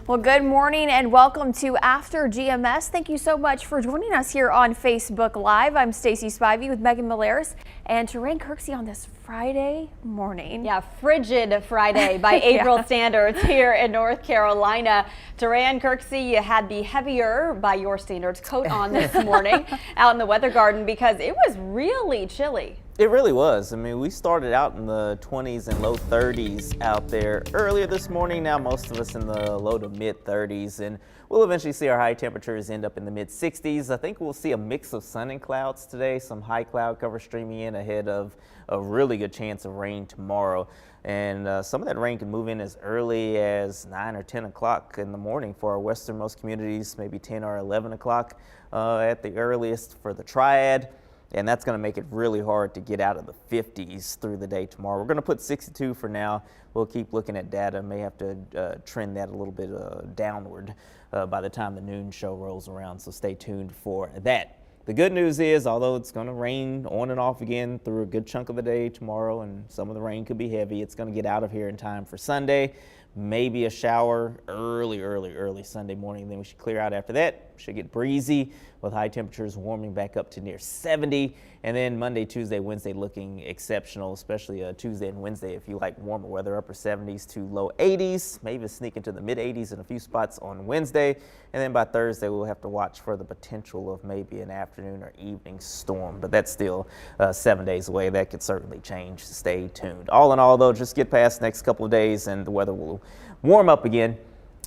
Well, good morning and welcome to After GMS. Thank you so much for joining us here on Facebook Live. I'm Stacey Spivey with Megan Milleris and Terrain Kirksey on this Friday morning. Yeah, frigid Friday by April standards here in North Carolina. Terrain Kirksey, you had the heavier, by your standards, coat on this morning out in the weather garden because it was really chilly. It really was. I mean, we started out in the 20s and low 30s out there earlier this morning. Now most of us in the low to mid 30s, and we'll eventually see our high temperatures end up in the mid 60s. I think we'll see a mix of sun and clouds today, some high cloud cover streaming in ahead of a really good chance of rain tomorrow. And some of that rain can move in as early as 9 or 10 o'clock in the morning for our westernmost communities, maybe 10 or 11 o'clock at the earliest for the triad. And that's going to make it really hard to get out of the 50s through the day tomorrow. We're going to put 62 for now. We'll keep looking at data. May have to trend that a little bit downward by the time the noon show rolls around, so stay tuned for that. The good news is, although it's going to rain on and off again through a good chunk of the day tomorrow, and some of the rain could be heavy, it's going to get out of here in time for Sunday. Maybe a shower early Sunday morning. Then we should clear out after that. Should get breezy with high temperatures warming back up to near 70. And then Monday, Tuesday, Wednesday looking exceptional, especially Tuesday and Wednesday if you like warmer weather, upper 70s to low 80s. Maybe sneak into the mid 80s in a few spots on Wednesday. And then by Thursday, we'll have to watch for the potential of maybe an afternoon or evening storm. But that's still 7 days away. That could certainly change. Stay tuned. All in all, though, just get past the next couple of days and the weather will warm up again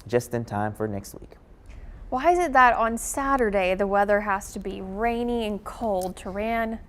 just in time for next week. Why is it that on Saturday the weather has to be rainy and cold, Terrain?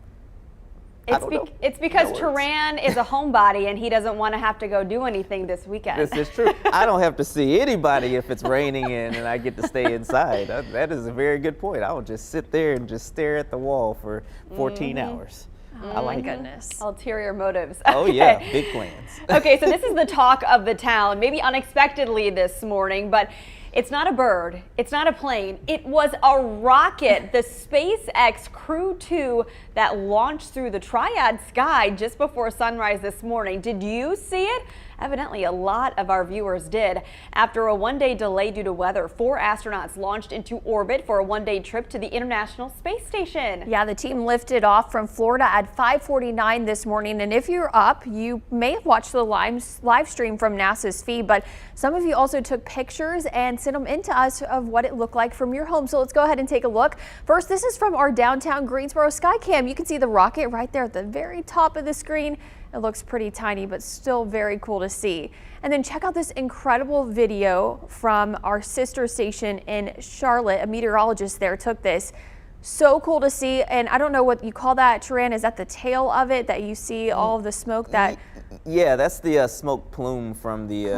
It's because Terrain is a homebody and he doesn't want to have to go do anything this weekend. This is true. I don't have to see anybody if it's raining and I get to stay inside. That is a very good point. I will just sit there and just stare at the wall for 14 hours. Oh my goodness. Ulterior motives. Oh yeah, big plans. Okay, so this is the talk of the town, maybe unexpectedly this morning, but it's not a bird, it's not a plane, it was a rocket, the SpaceX Crew 2 that launched through the triad sky just before sunrise this morning. Did you see it? Evidently, a lot of our viewers did. After a one-day delay due to weather, 4 astronauts launched into orbit for a one-day trip to the International Space Station. Yeah, the team lifted off from Florida at 5:49 this morning. And if you're up, you may have watched the live stream from NASA's feed, but some of you also took pictures and sent them in to us of what it looked like from your home. So let's go ahead and take a look. First, this is from our downtown Greensboro Skycam. You can see the rocket right there at the very top of the screen. It looks pretty tiny, but still very cool to see. And then check out this incredible video from our sister station in Charlotte. A meteorologist there took this. So cool to see. And I don't know what you call that, Terrain. Is that the tail of it that you see all of the smoke that? Yeah, that's the smoke plume from the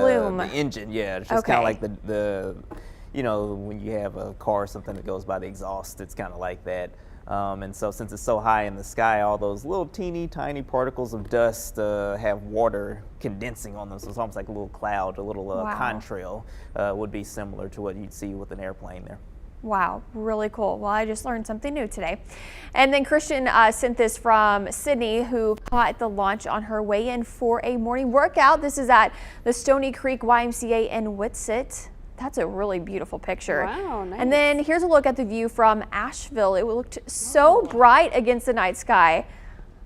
engine. Yeah, it's just kind of like the, you know, when you have a car or something that goes by the exhaust, it's kind of like that. And so since it's so high in the sky, all those little teeny tiny particles of dust have water condensing on them. So it's almost like a little cloud, a little contrail would be similar to what you'd see with an airplane there. Wow, really cool. Well, I just learned something new today. And then Christian sent this from Sydney, who caught the launch on her way in for a morning workout. This is at the Stony Creek YMCA in Whitsett. That's a really beautiful picture. Wow, nice. And then here's a look at the view from Asheville. It looked so bright against the night sky.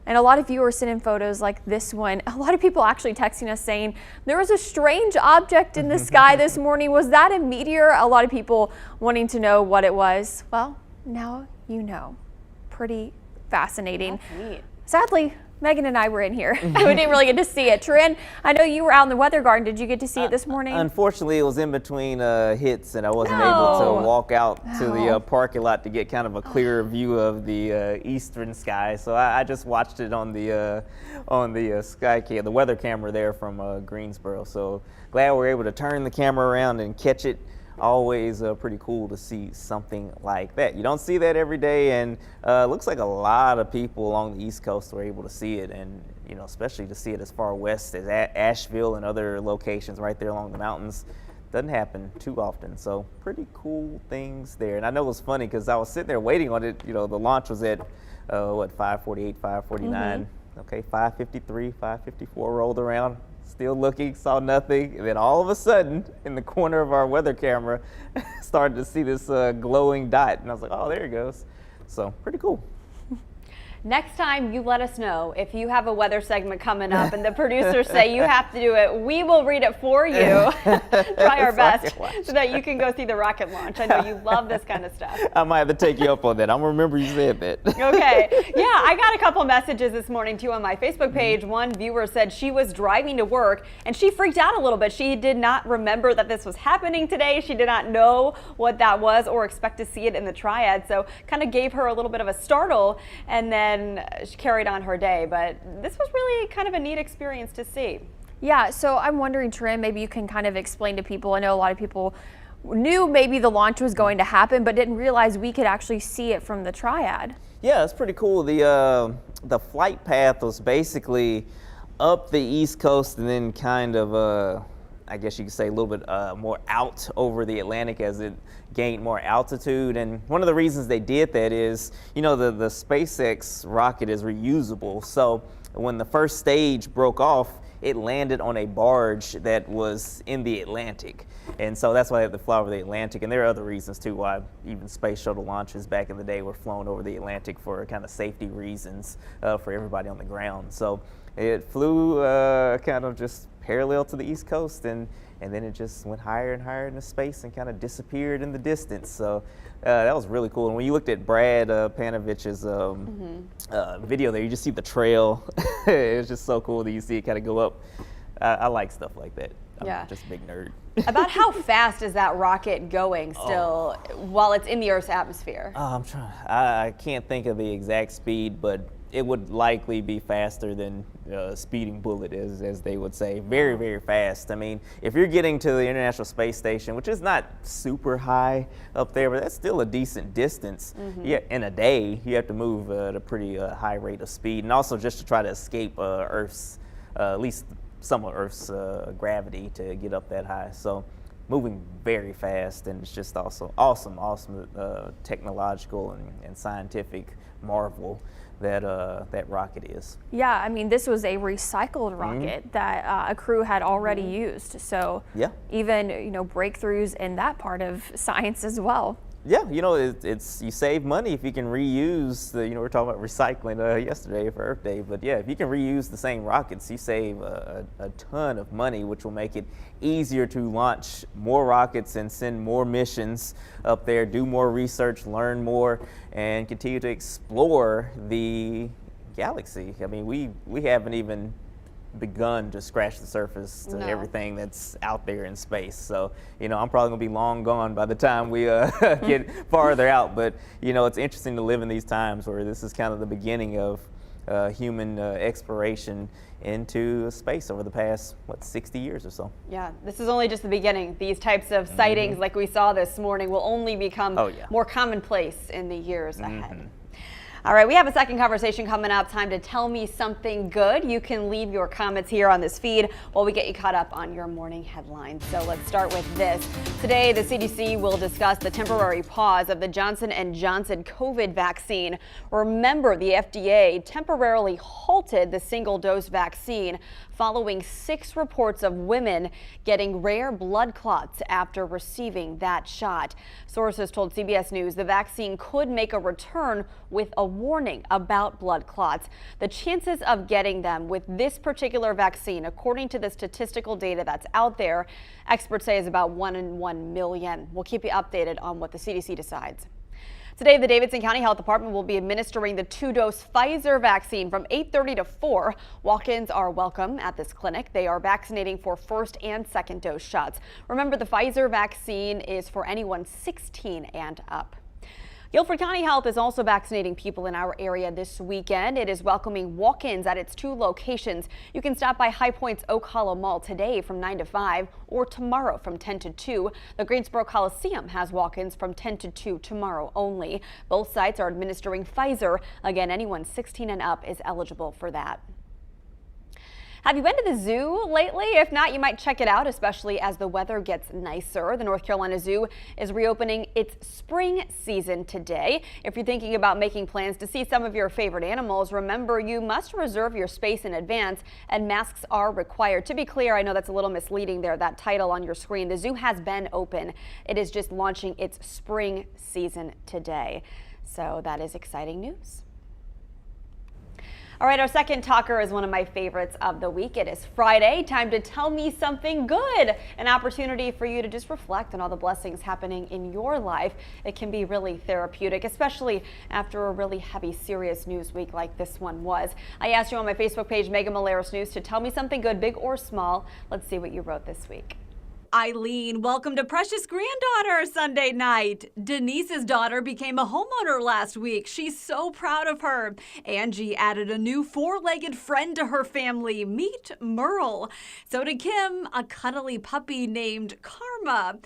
And a lot of viewers sent in photos like this one. A lot of people actually texting us saying there was a strange object in the sky this morning. Was that a meteor? A lot of people wanting to know what it was. Well, now you know. Pretty fascinating. That's neat. Sadly, Megan and I were in here. We didn't really get to see it. Terrain, I know you were out in the weather garden. Did you get to see it this morning? Unfortunately, it was in between hits, and I wasn't able to walk out to the parking lot to get kind of a clearer view of the eastern sky. So I just watched it on the sky cam, the weather camera there from Greensboro. So glad we were able to turn the camera around and catch it. Always pretty cool to see something like that. You don't see that every day, and looks like a lot of people along the East Coast were able to see it, and you know, especially to see it as far west as Asheville and other locations right there along the mountains. Doesn't happen too often, so pretty cool things there. And I know it was funny because I was sitting there waiting on it. You know, the launch was at what, 5:48, 5:49. Okay, 5:53, 5:54 rolled around. still looking, saw nothing. And then all of a sudden, in the corner of our weather camera, started to see this glowing dot. And I was like, oh, there it goes. So pretty cool. Next time you let us know if you have a weather segment coming up and the producers say you have to do it, we will read it for you. Try our best so that you can go see the rocket launch. I know you love this kind of stuff. I might have to take you up on that. I'm gonna remember you said that. Okay. Yeah, I got a couple messages this morning too on my Facebook page. One viewer said she was driving to work and she freaked out a little bit. She did not remember that this was happening today. She did not know what that was or expect to see it in the triad. So kind of gave her a little bit of a startle, and then she carried on her day. But this was really kind of a neat experience to see. Yeah, so I'm wondering, Trin, maybe you can kind of explain to people. I know a lot of people knew maybe the launch was going to happen, but didn't realize we could actually see it from the triad. Yeah, it's pretty cool. The flight path was basically up the East Coast and then kind of, I guess you could say a little bit more out over the Atlantic as it gained more altitude. And one of the reasons they did that is, you know, the SpaceX rocket is reusable. So when the first stage broke off, it landed on a barge that was in the Atlantic. And so that's why they have to fly over the Atlantic. And there are other reasons too why even space shuttle launches back in the day were flown over the Atlantic for kind of safety reasons for everybody on the ground. So it flew kind of just parallel to the East Coast, and then it just went higher and higher into space and kind of disappeared in the distance. So that was really cool. And when you looked at Brad Panovich's video there, you just see the trail. It was just so cool that you see it kind of go up. I like stuff like that. I'm just a big nerd. About how fast is that rocket going still while it's in the Earth's atmosphere? I can't think of the exact speed, but it would likely be faster than a speeding bullet, as they would say. Very, very fast. I mean, if you're getting to the International Space Station, which is not super high up there, but that's still a decent distance. Yeah, in a day, you have to move at a pretty high rate of speed, and also just to try to escape Earth's, at least some of Earth's gravity to get up that high. So moving very fast, and it's just also awesome technological and scientific marvel that rocket is. Yeah, I mean, this was a recycled rocket that a crew had already used. So yeah, even, you know, breakthroughs in that part of science as well. Yeah, you know, it's you save money if you can reuse the, you know, we were talking about recycling yesterday for Earth Day, but yeah, if you can reuse the same rockets, you save a ton of money, which will make it easier to launch more rockets and send more missions up there, do more research, learn more, and continue to explore the galaxy. I mean, we haven't even begun to scratch the surface to everything that's out there in space. So, you know, I'm probably gonna be long gone by the time we get farther out. But, you know, it's interesting to live in these times where this is kind of the beginning of human exploration into space over the past, 60 years or so. Yeah, this is only just the beginning. These types of sightings like we saw this morning will only become more commonplace in the years ahead. All right, we have a second conversation coming up. Time to tell me something good. You can leave your comments here on this feed while we get you caught up on your morning headlines. So let's start with this. Today, the CDC will discuss the temporary pause of the Johnson & Johnson COVID vaccine. Remember, the FDA temporarily halted the single-dose vaccine following 6 reports of women getting rare blood clots after receiving that shot. Sources told CBS News the vaccine could make a return with a warning about blood clots. The chances of getting them with this particular vaccine, according to the statistical data that's out there, experts say is about 1 in 1 million. We'll keep you updated on what the CDC decides. Today, the Davidson County Health Department will be administering the 2-dose Pfizer vaccine from 8:30 to 4. Walk-ins are welcome at this clinic. They are vaccinating for first and second dose shots. Remember, the Pfizer vaccine is for anyone 16 and up. Guilford County Health is also vaccinating people in our area this weekend. It is welcoming walk-ins at its 2 locations. You can stop by High Point's Oak Hollow Mall today from 9 to 5 or tomorrow from 10 to 2. The Greensboro Coliseum has walk-ins from 10 to 2 tomorrow only. Both sites are administering Pfizer. Again, anyone 16 and up is eligible for that. Have you been to the zoo lately? If not, you might check it out, especially as the weather gets nicer. The North Carolina Zoo is reopening its spring season today. If you're thinking about making plans to see some of your favorite animals, remember you must reserve your space in advance and masks are required. To be clear, I know that's a little misleading there, that title on your screen. The zoo has been open. It is just launching its spring season today. So that is exciting news. All right, our second talker is one of my favorites of the week. It is Friday, time to tell me something good. An opportunity for you to just reflect on all the blessings happening in your life. It can be really therapeutic, especially after a really heavy, serious news week like this one was. I asked you on my Facebook page, Megan Maleris News, to tell me something good, big or small. Let's see what you wrote this week. Eileen welcomed a precious granddaughter Sunday night. Denise's daughter became a homeowner last week. She's so proud of her. Angie added a new four-legged friend to her family. Meet Merle. So did Kim, a cuddly puppy named Karma.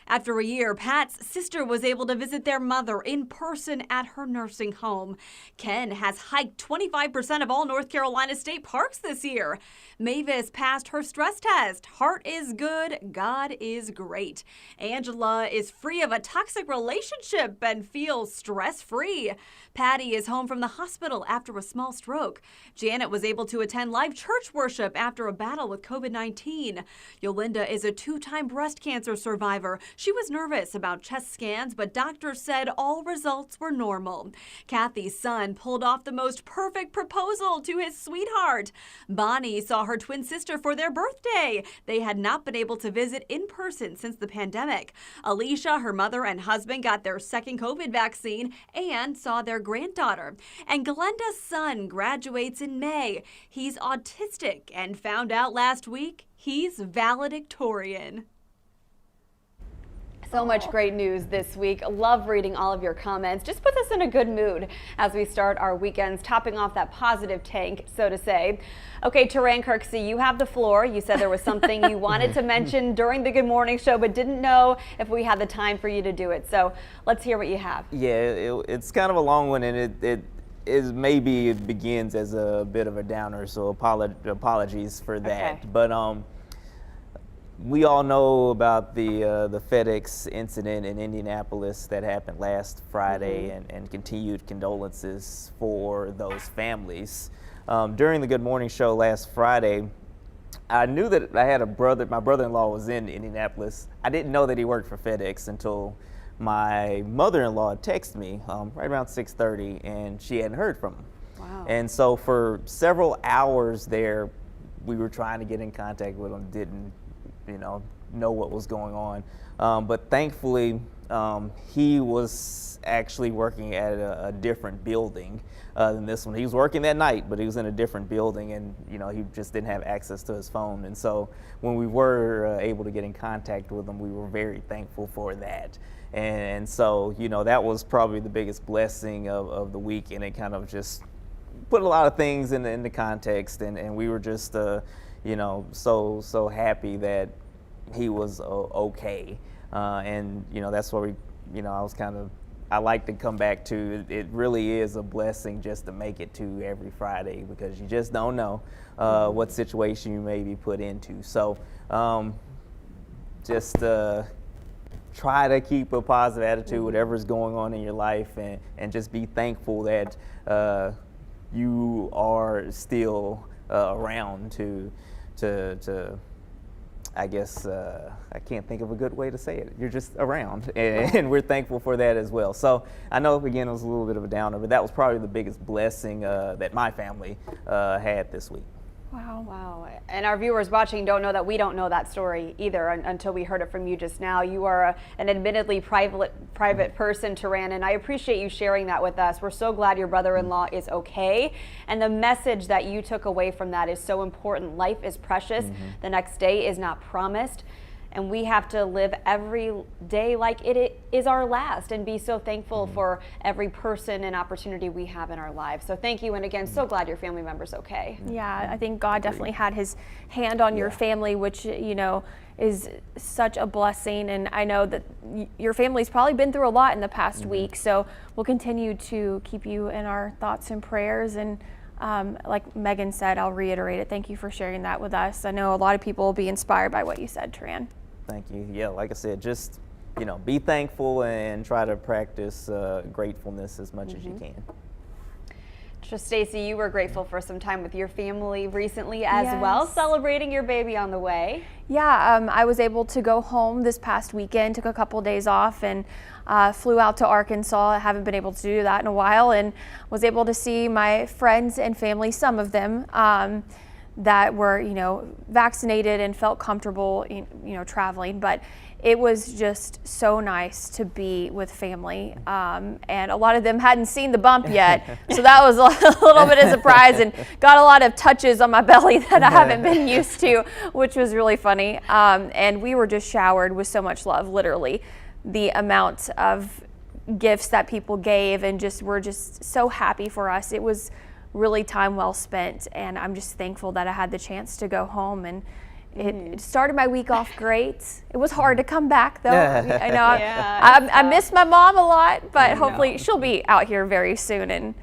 After a year, Pat's sister was able to visit their mother in person at her nursing home. Ken has hiked 25% of all North Carolina state parks this year. Mavis passed her stress test. Heart is good, God is great. Angela is free of a toxic relationship and feels stress-free. Patty is home from the hospital after a small stroke. Janet was able to attend live church worship after a battle with COVID-19. Yolinda is a two-time breast cancer survivor. She was nervous about chest scans, but doctors said all results were normal. Kathy's son pulled off the most perfect proposal to his sweetheart. Bonnie saw her twin sister for their birthday. They had not been able to visit in person since the pandemic. Alicia, her mother and husband, got their second COVID vaccine and saw their granddaughter. And Glenda's son graduates in May. He's autistic and found out last week he's valedictorian. So much great news this week. Love reading all of your comments. Just puts us in a good mood as we start our weekends, topping off that positive tank, so to say. Okay, Taran Kirksey, you have the floor. You said there was something you wanted to mention during the Good Morning Show, but didn't know if we had the time for you to do it. So let's hear what you have. Yeah, it's kind of a long one, and it begins as a bit of a downer, so apologies for that. Okay. But we all know about the FedEx incident in Indianapolis that happened last Friday, and continued condolences for those families. During the Good Morning Show last Friday, I knew that I had a brother. My brother-in-law was in Indianapolis. I didn't know that he worked for FedEx until my mother-in-law texted me right around 6:30, and she hadn't heard from him. Wow. And so for several hours there, we were trying to get in contact with him. Didn't know what was going on, but thankfully he was actually working at a different building than this one. He was working that night, but he was in a different building, and he just didn't have access to his phone. And so when we were able to get in contact with him, we were very thankful for that. And so that was probably the biggest blessing of the week, and it kind of just put a lot of things into context, and we were just so happy that he was okay, and that's where I like to come back to it. Really is a blessing just to make it to every Friday, because you just don't know what situation you may be put into. So just try to keep a positive attitude, whatever's going on in your life, and just be thankful that you are still around to I guess I can't think of a good way to say it. You're just around, and we're thankful for that as well. So I know, again, it was a little bit of a downer, but that was probably the biggest blessing that my family had this week. Wow. Wow. And our viewers watching don't know that we don't know that story either until we heard it from you just now. You are an admittedly private person, Taran, and I appreciate you sharing that with us. We're so glad your brother-in-law is okay. And the message that you took away from that is so important. Life is precious. The next day is not promised. And we have to live every day like it is our last, and be so thankful for every person and opportunity we have in our lives. So thank you, and again, so glad your family member's okay. Yeah, I think God definitely had his hand on your family, which, is such a blessing. And I know that your family's probably been through a lot in the past week, so we'll continue to keep you in our thoughts and prayers. And like Megan said, I'll reiterate it. Thank you for sharing that with us. I know a lot of people will be inspired by what you said, Tran. Thank you. Yeah, like I said, just, be thankful and try to practice gratefulness as much as you can. So Stacy, you were grateful for some time with your family recently as Yes. well, celebrating your baby on the way. Yeah, I was able to go home this past weekend, took a couple days off, and flew out to Arkansas. I haven't been able to do that in a while, and was able to see my friends and family, some of them, that were, vaccinated and felt comfortable, traveling. But it was just so nice to be with family. And a lot of them hadn't seen the bump yet. So that was a little bit of a surprise, and got a lot of touches on my belly that I haven't been used to, which was really funny. And we were just showered with so much love, literally. The amount of gifts that people gave and were just so happy for us. It was really time well spent, and I'm just thankful that I had the chance to go home, and it started my week off great. It was hard to come back though. I know I miss my mom a lot, but hopefully she'll be out here very soon, and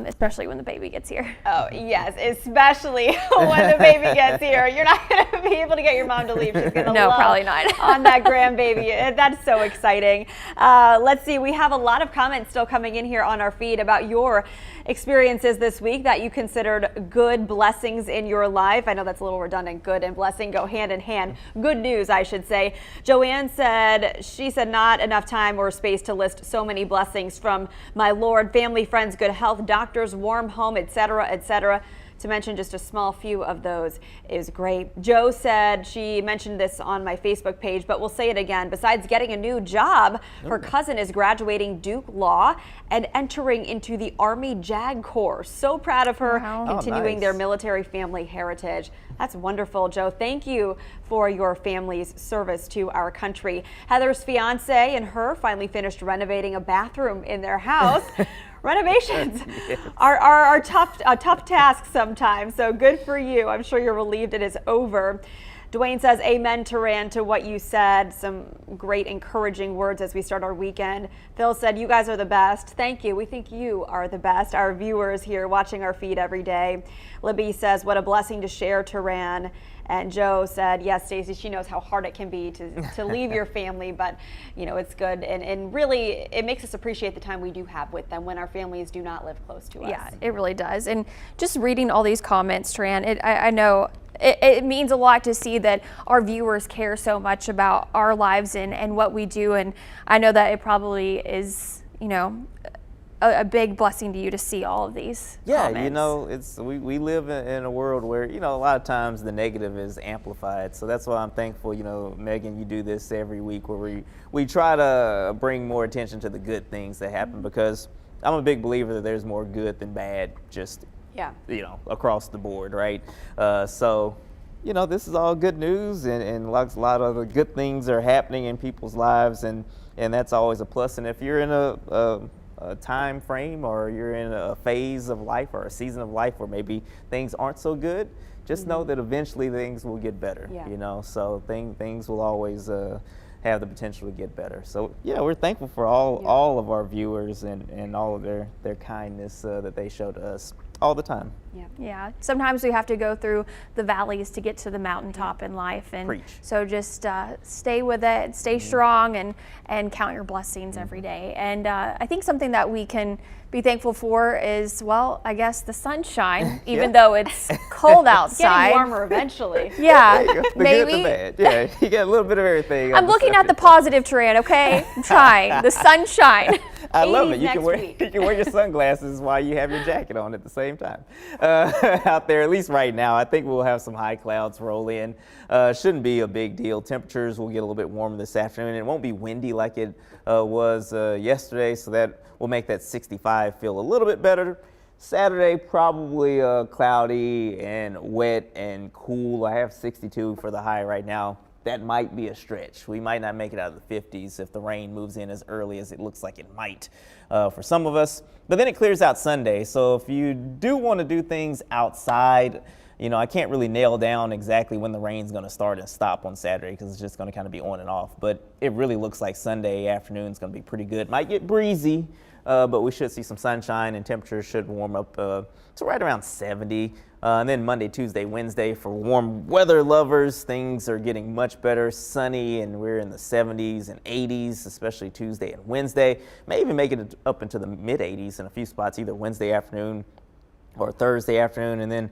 especially when the baby gets here. Oh yes, especially when the baby gets here. You're not going to be able to get your mom to leave. She's going to love probably not. on that grandbaby. That's so exciting. Let's see, we have a lot of comments still coming in here on our feed about your experiences this week that you considered good blessings in your life. I know that's a little redundant. Good and blessing go hand in hand. Good news, I should say. Joanne said, not enough time or space to list so many blessings from my Lord, family, friends, good health, doctors, warm home, etc., etc. To mention just a small few of those is great. Joe said, she mentioned this on my Facebook page, but we'll say it again. Besides getting a new job, her cousin is graduating Duke Law and entering into the Army JAG Corps. So proud of her, continuing their military family heritage. That's wonderful, Joe. Thank you for your family's service to our country. Heather's fiance and her finally finished renovating a bathroom in their house. Renovations are a tough task sometimes, so good for you. I'm sure you're relieved it is over. Dwayne says, amen, Taran, to what you said. Some great encouraging words as we start our weekend. Phil said, you guys are the best. Thank you. We think you are the best. Our viewers here watching our feed every day. Libby says, what a blessing to share, Taran. And Joe said, yes, Stacey, she knows how hard it can be to leave your family, but it's good. And really, it makes us appreciate the time we do have with them when our families do not live close to us. Yeah, it really does. And just reading all these comments, Tran, I know it means a lot to see that our viewers care so much about our lives and what we do. And I know that it probably is, a big blessing to you to see all of these comments. we live in a world where, a lot of times the negative is amplified. So that's why I'm thankful, Megan, you do this every week where we try to bring more attention to the good things that happen, because I'm a big believer that there's more good than bad, just, across the board, right? So this is all good news, and a lot of the good things are happening in people's lives, and that's always a plus. And if you're in a time frame, or you're in a phase of life or a season of life where maybe things aren't so good, just know that eventually things will get better. So things will always have the potential to get better. So we're thankful for all of our viewers and all of their kindness that they show to us all the time. Yeah. Sometimes we have to go through the valleys to get to the mountaintop in life, and so just stay with it, stay strong, and count your blessings every day. And I think something that we can be thankful for is, I guess the sunshine, even though it's cold outside. Getting warmer eventually. Yeah, the maybe. Good, the bad. You get a little bit of everything. I'm looking at the positive, Taran, okay? I'm trying. The sunshine. I love it. You can wear your sunglasses while you have your jacket on at the same time. Out there, at least right now, I think we'll have some high clouds roll in. Shouldn't be a big deal. Temperatures will get a little bit warmer this afternoon. It won't be windy like it was yesterday, so that will make that 65 feel a little bit better. Saturday, probably cloudy and wet and cool. I have 62 for the high right now. That might be a stretch. We might not make it out of the 50s if the rain moves in as early as it looks like it might for some of us. But then it clears out Sunday. So if you do want to do things outside, you know, I can't really nail down exactly when the rain's going to start and stop on Saturday because it's just going to kind of be on and off. But it really looks like Sunday afternoon is going to be pretty good. Might get breezy, but we should see some sunshine and temperatures should warm up to right around 70. And then Monday, Tuesday, Wednesday for warm weather lovers, things are getting much better, sunny, and we're in the 70s and 80s, especially Tuesday and Wednesday. May even make it up into the mid 80s in a few spots, either Wednesday afternoon or Thursday afternoon. And then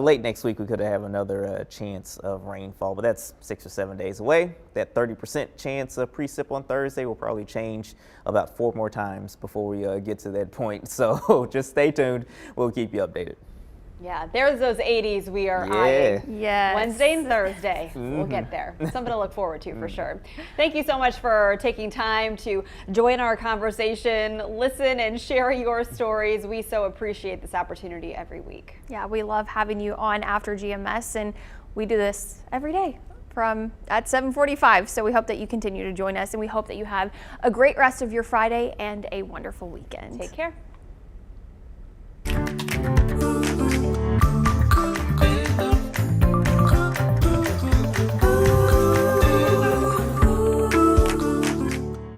late next week, we could have another chance of rainfall, but that's 6 or 7 days away. That 30% chance of precip on Thursday will probably change about 4 more times before we get to that point. So just stay tuned. We'll keep you updated. Yeah, there's those 80s we are Yeah. eyeing. Yes. Wednesday and Thursday. We'll get there. Something to look forward to for sure. Thank you so much for taking time to join our conversation, listen and share your stories. We so appreciate this opportunity every week. Yeah, we love having you on after GMS, and we do this every day at 7:45. So we hope that you continue to join us, and we hope that you have a great rest of your Friday and a wonderful weekend. Take care.